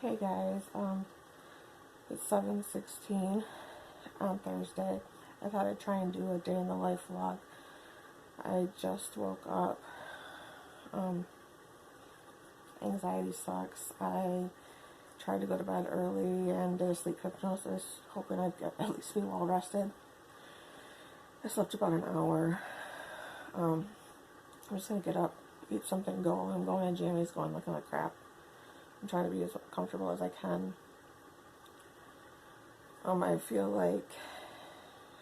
Hey guys, it's 7:16 on Thursday. I thought I'd try and do a day in the life vlog. I just woke up. Anxiety sucks. I tried to go to bed early and did a sleep hypnosis, hoping I'd at least be well rested. I slept about an hour. I'm just gonna get up, eat something, go. I'm going to Jamie's, going looking like crap. I'm trying to be as comfortable as I can. I feel like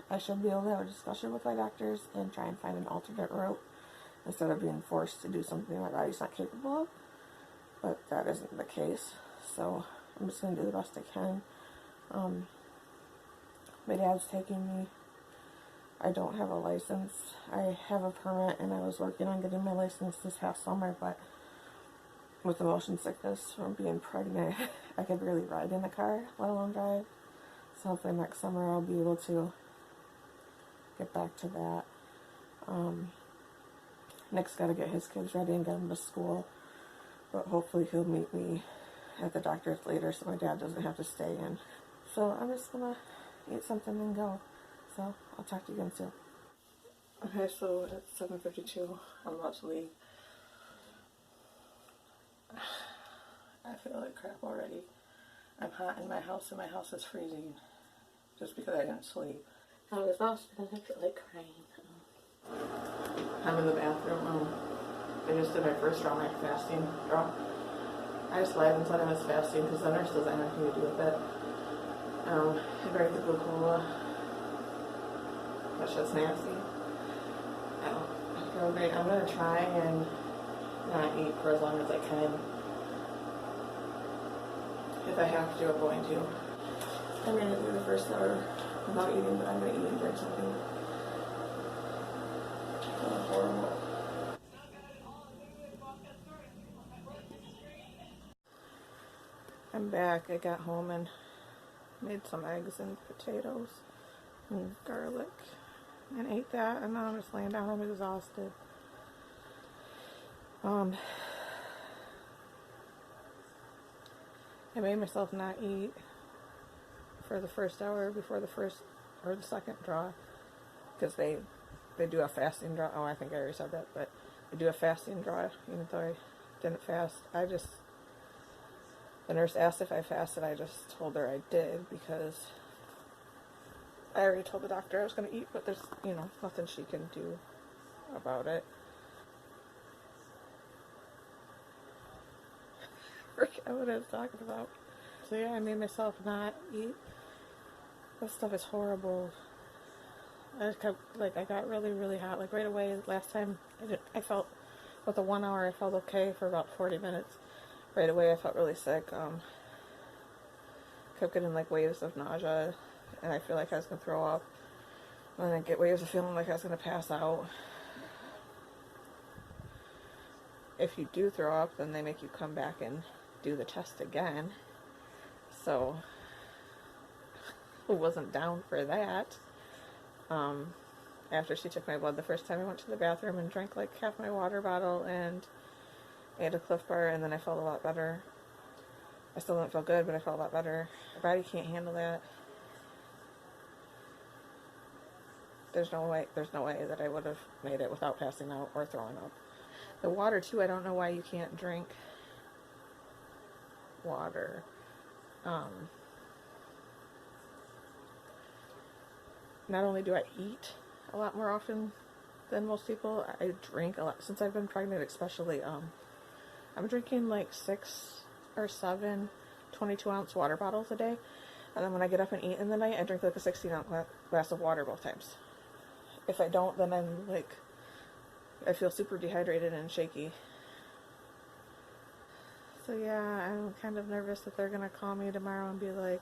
I should be able to have a discussion with my doctors and try and find an alternate route instead of being forced to do something my body's not capable of. But that isn't the case, so I'm just going to do the best I can. My dad's taking me. I don't have a license. I have a permit, and I was working on getting my license this past summer, but with the motion sickness from being pregnant, I could barely ride in the car, let alone drive. So hopefully next summer I'll be able to get back to that. Nick's got to get his kids ready and get them to school, but hopefully he'll meet me at the doctor's later so my dad doesn't have to stay in. So I'm just gonna eat something and go. So I'll talk to you again soon. Okay, so it's 7:52. I'm about to leave. I feel like crap already. I'm hot in my house and my house is freezing just because I didn't sleep. I was exhausted and I feel like crying. I'm in the bathroom. I just did my first draw, my fasting draw. I just lied and said I was fasting because the nurse doesn't have anything to do with it. I drank the Coca-Cola. That shit's nasty. I feel great. I'm going to try and not eat for as long as I can. If I have to, I'm going to. I'm going to do the first hour without eating, but I'm going to eat and drink something. Horrible. I'm back. I got home and made some eggs and potatoes and garlic and ate that, and now I'm just laying down. I'm exhausted. I made myself not eat for the first hour before the first or the second draw because they do a fasting draw. Oh, I think I already said that, but they do a fasting draw even though I didn't fast. The nurse asked if I fasted. I just told her I did because I already told the doctor I was going to eat, but there's, nothing she can do about it. Forget what I was talking about. So yeah, I made myself not eat. That stuff is horrible. I just kept, I got really, really hot. Right away, last time, I felt, with the 1 hour, I felt okay for about 40 minutes. Right away, I felt really sick. Kept getting, waves of nausea, and I feel like I was going to throw up. And then I get waves of feeling like I was going to pass out. If you do throw up, then they make you come back and do the test again. So, I wasn't down for that. After she took my blood the first time, I went to the bathroom and drank half my water bottle and ate a Cliff Bar, and then I felt a lot better. I still don't feel good, but I felt a lot better. My body can't handle that. There's no way that I would have made it without passing out or throwing up. The water too, I don't know why you can't drink water. Not only do I eat a lot more often than most people, I drink a lot. Since I've been pregnant especially, I'm drinking 6 or 7 22-ounce water bottles a day. And then when I get up and eat in the night, I drink a 16-ounce glass of water both times. If I don't, then I'm I feel super dehydrated and shaky. So yeah, I'm kind of nervous that they're going to call me tomorrow and be like,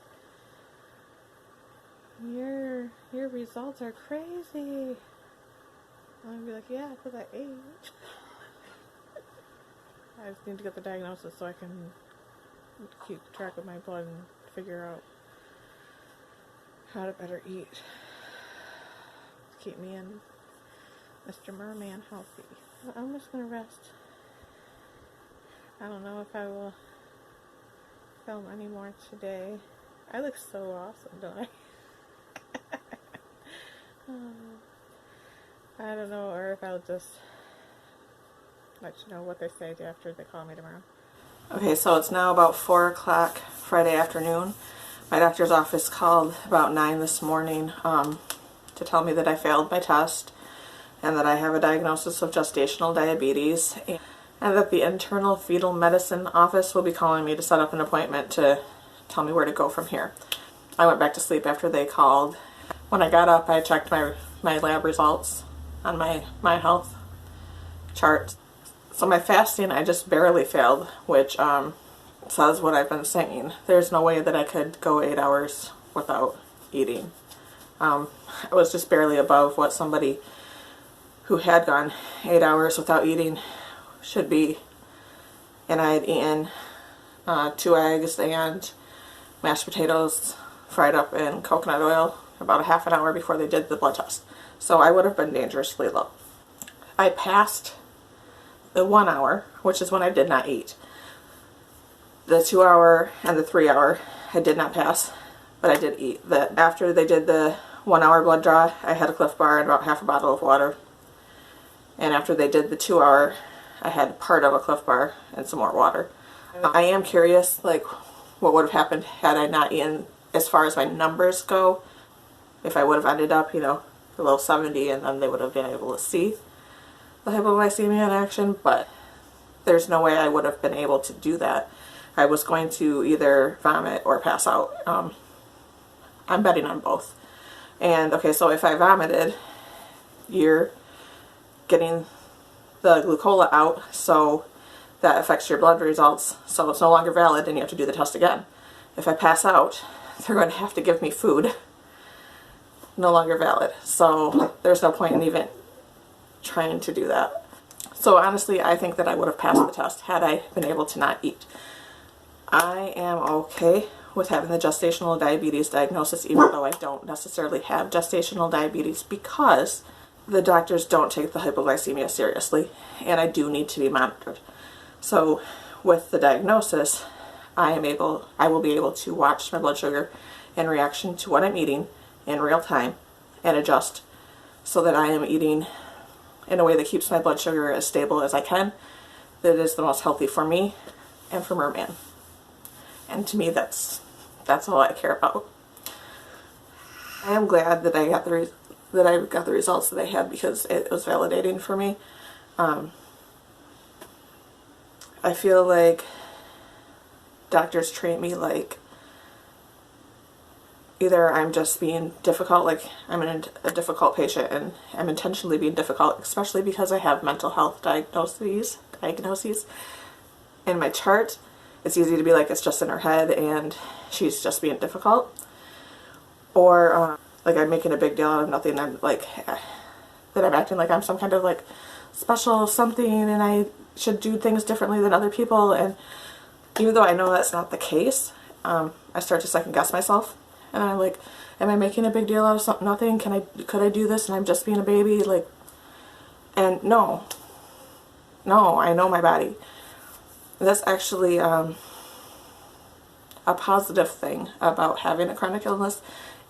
your results are crazy. And I'll be like, yeah, because I ate. I just need to get the diagnosis so I can keep track of my blood and figure out how to better eat to keep me and Mr. Merman healthy. I'm just going to rest. I don't know if I will film anymore today. I look so awesome, don't I? I don't know, or if I'll just let you know what they say after they call me tomorrow. Okay, so it's now about 4 o'clock Friday afternoon. My doctor's office called about 9 this morning to tell me that I failed my test and that I have a diagnosis of gestational diabetes, and that the internal fetal medicine office will be calling me to set up an appointment to tell me where to go from here. I went back to sleep after they called. When I got up, I checked my lab results on my health chart. So my fasting, I just barely failed, which says what I've been saying. There's no way that I could go 8 hours without eating. I was just barely above what somebody who had gone 8 hours without eating should be. And I had eaten 2 eggs and mashed potatoes fried up in coconut oil about a half an hour before they did the blood test. So I would have been dangerously low. I passed the 1 hour, which is when I did not eat. The 2 hour and the 3 hour I did not pass, but I did eat. After they did the 1 hour blood draw, I had a Cliff Bar and about half a bottle of water. And after they did the 2 hour, I had part of a Cliff Bar and some more water. I am curious, like, what would have happened had I not eaten, as far as my numbers go. If I would have ended up, you know, below 70, and then they would have been able to see the hypoglycemia in action, but there's no way I would have been able to do that. I was going to either vomit or pass out. I'm betting on both. And okay, so if I vomited, you're getting the glucola out, so that affects your blood results, so it's no longer valid and you have to do the test again. If I pass out, they're going to have to give me food. No longer valid. So there's no point in even trying to do that. So honestly, I think that I would have passed the test had I been able to not eat. I am okay with having the gestational diabetes diagnosis, even though I don't necessarily have gestational diabetes, because the doctors don't take the hypoglycemia seriously, and I do need to be monitored. So with the diagnosis, I will be able to watch my blood sugar in reaction to what I'm eating in real time and adjust so that I am eating in a way that keeps my blood sugar as stable as I can, that is the most healthy for me and for Merman. And to me, that's all I care about. I am glad that I got the results that I had, because it was validating for me. I feel like doctors treat me like either I'm just being difficult, like I'm a difficult patient, and I'm intentionally being difficult, especially because I have mental health diagnoses in my chart. It's easy to be like, it's just in her head and she's just being difficult. Or like I'm making a big deal out of nothing. I'm like, that I'm acting like I'm some kind of like special something and I should do things differently than other people. And even though I know that's not the case, I start to second guess myself. And I'm like, am I making a big deal out of something? Nothing? Could I do this and I'm just being a baby? Like, and no, I know my body. That's actually a positive thing about having a chronic illness,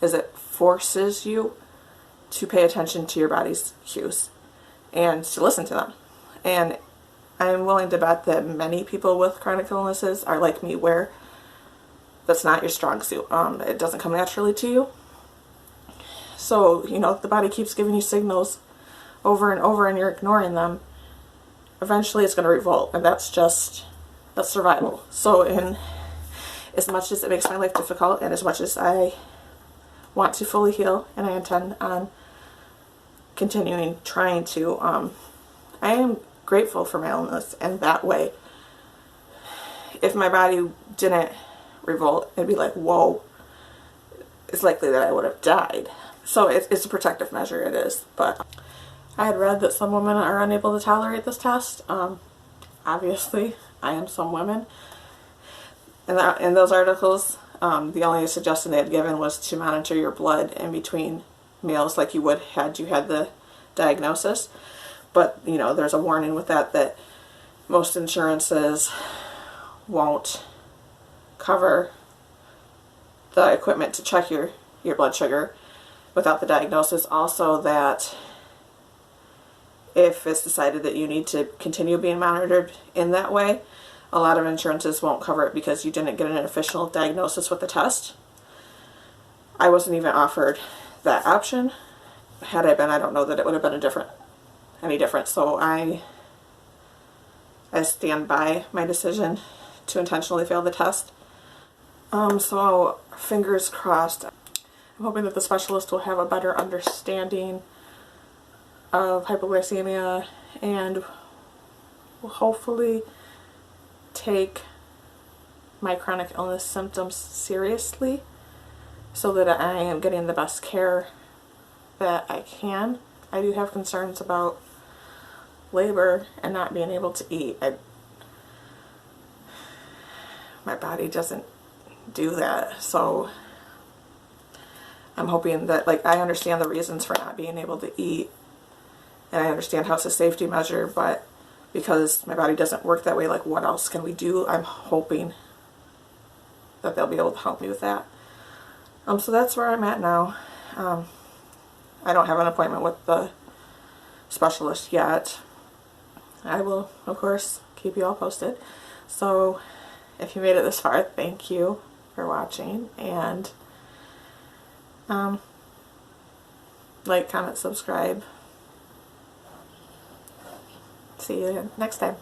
is it forces you to pay attention to your body's cues and to listen to them. And I'm willing to bet that many people with chronic illnesses are like me, where that's not your strong suit. It doesn't come naturally to you. So, you know, the body keeps giving you signals over and over and you're ignoring them. Eventually it's going to revolt, and that's survival. So in as much as it makes my life difficult, and as much as I want to fully heal, and I intend on continuing trying to, I am grateful for my illness in that way. If my body didn't revolt, it'd be like, whoa, it's likely that I would have died. So it's a protective measure, it is. But I had read that some women are unable to tolerate this test. Obviously, I am some women. In those articles, the only suggestion they had given was to monitor your blood in between meals like you would had you had the diagnosis. But, you know, there's a warning with that most insurances won't cover the equipment to check your blood sugar without the diagnosis. Also, that if it's decided that you need to continue being monitored in that way, a lot of insurances won't cover it because you didn't get an official diagnosis with the test. I wasn't even offered that option. Had I been, I don't know that it would have been any different. So I stand by my decision to intentionally fail the test. So fingers crossed. I'm hoping that the specialist will have a better understanding of hypoglycemia and will hopefully take my chronic illness symptoms seriously so that I am getting the best care that I can. I do have concerns about labor and not being able to eat. My body doesn't do that, so I'm hoping that, like, I understand the reasons for not being able to eat, and I understand how it's a safety measure, but because my body doesn't work that way, like, what else can we do? I'm hoping that they'll be able to help me with that. So that's where I'm at now. I don't have an appointment with the specialist yet. I will, of course, keep you all posted. So if you made it this far, thank you for watching, and like, comment, subscribe. See you next time.